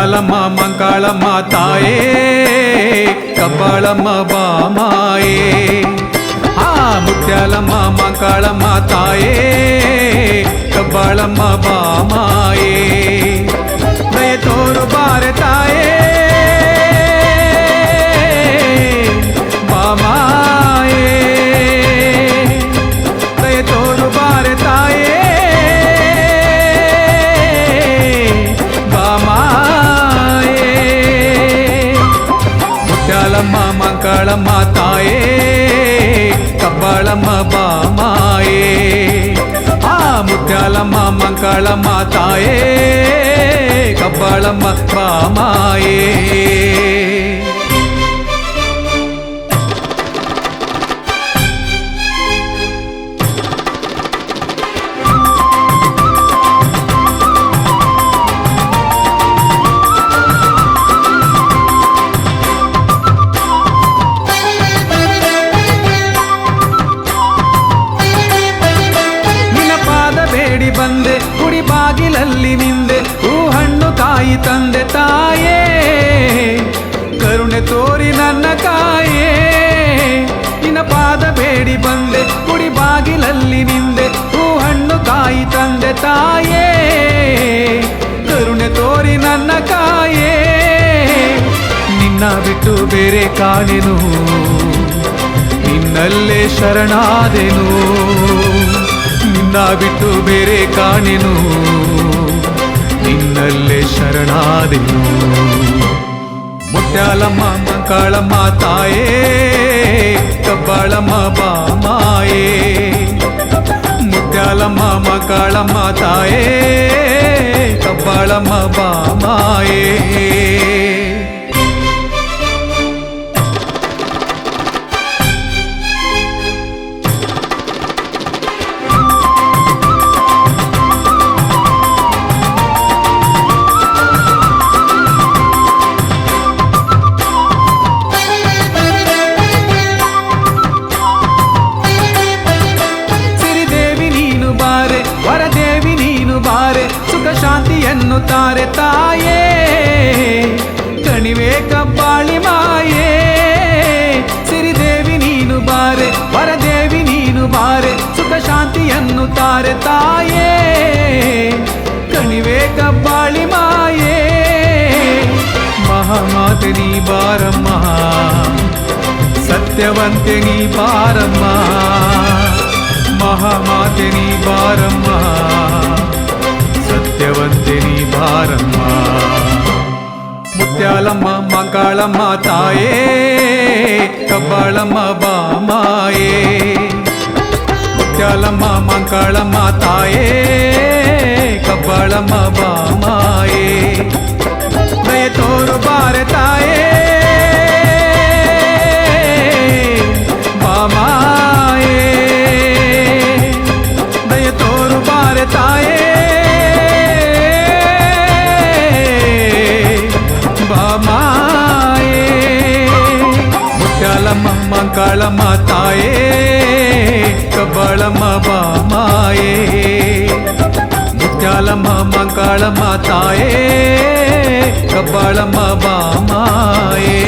ಮುತ್ಯಾಲಮ್ಮ ಮಂಕಾಳಮ್ಮ ತಾಯೇ ಕಬ್ಬಾಳಮ್ಮ ಬಾಮಾಯೇ ಮುತ್ಯಾಲಮ್ಮ ಮಂಕಾಳಮ್ಮ ತಾಯೇ ಕಬ್ಬಾಳಮ್ಮ ಬಾಮಾಯೇ ದಯ ತೋರು ಬಾರೆ ತಾಯೇ ಬಾಮಾಯೇ ದಯ ತೋರು ಬಾರೆ ತಾಯೇ ಬಾಮಾಯೇ ಮುತ್ಯಾಲಮ್ಮ ಮಂಕಾಳಮ್ಮ ತಾಯೇ ಕಬ್ಬಾಳಮ್ಮ ಬಾಮಾಯೇ ಮುತ್ಯಾಲಮ್ಮ ಮಂಕಾಳಮ್ಮ ತಾಯೇ ಕಬ್ಬಾಳಮ್ಮ ಬಾಮಾಯೇ ಬಂದೆ ಗುಡಿ ಬಾಗಿಲಲ್ಲಿ ನಿಂದೆ ಹೂ ಹಣ್ಣು ಕಾಯಿ ತಂದೆ ತಾಯೇ ಕರುಣೆ ತೋರಿ ನನ್ನ ಕಾಯೇ ನಿನ್ನ ಪಾದ ಬೇಡಿ ಬಂದೆ ಗುಡಿ ಬಾಗಿಲಲ್ಲಿ ನಿಂದೆ ಹೂ ಹಣ್ಣು ಕಾಯಿ ತಂದೆ ತಾಯೇ ಕರುಣೆ ತೋರಿ ನನ್ನ ಕಾಯೇ ನಿನ್ನ ಬಿಟ್ಟು ಬೇರೆ ಕಾಣೆನು ನಿನ್ನಲ್ಲೇ ಶರಣಾದೆನು ನಿನ್ನ ಬಿಟ್ಟು ಬೇರೆ ಕಾಣೆನು ನಿನ್ನಲ್ಲೇ ಶರಣಾದೆನು ಮುತ್ಯಾಲಮ್ಮ ಮಂಕಾಳಮ್ಮ ತಾಯೇ ಕಬ್ಬಾಳಮ್ಮ ಬಾಮಾಯೇ ಮುತ್ಯಾಲಮ್ಮ ಮಂಕಾಳಮ್ಮ ತಾಯೇ ಕಬ್ಬಾಳಮ್ಮ ಬಾಮಾಯೇ ವರದೇವಿ ನೀನು ಬಾರೆ ಸುಖ ಶಾಂತಿಯನ್ನು ತಾರೆ ತಾಯೇ ಕಣಿವೆ ಕಬ್ಬಾಳಿ ಮಾಯೇ ಸಿರಿದೇವಿ ನೀನು ಬಾರೆ ವರದೇವಿ ನೀನು ಬಾರೆ ಸುಖ ಶಾಂತಿಯನ್ನು ತಾರೆ ತಾಯೇ ಕಣಿವೆ ಕಬ್ಬಾಳಿ ಮಾಯೇ ಮಹಾಮಾತೆ ನೀ ಬಾರಮ್ಮ ಸತ್ಯವಂತೆ ನೀ ಬಾರಮ್ಮ ಮಹಾಮಾತೆ ನೀ ಬಾರಮ್ಮ ಸತ್ಯವಂತೆ ನೀ ಬಾರಮ್ಮ ಮುತ್ಯಾಲಮ್ಮ ಮಂಕಾಳಮ್ಮ ತಾಯೇ ಕಬ್ಬಾಳಮ್ಮ ಬಾಮಾಯೇ ಮುತ್ಯಾಲಮ್ಮ ಮಂಕಾಳಮ್ಮ ತಾಯೇ ಕಬ್ಬಾಳಮ್ಮ ಬಾಮಾಯೇ ದಯ ತೋರು ಬಾರೆ ತಾಯೇ ಬಾಮಾಯೇ ತಾಯೇ ಬಾಮಾಯೇ ಮುತ್ಯಾಲಮ್ಮ ಮಂಕಾಳಮ್ಮ ತಾಯೇ ಕಬ್ಬಾಳಮ್ಮ ಬಾಮಾಯೇ ಮುತ್ಯಾಲಮ್ಮ ಮಂಕಾಳಮ್ಮ ತಾಯೇ ಕಬ್ಬಾಳಮ್ಮ ಬಾಮಾಯೇ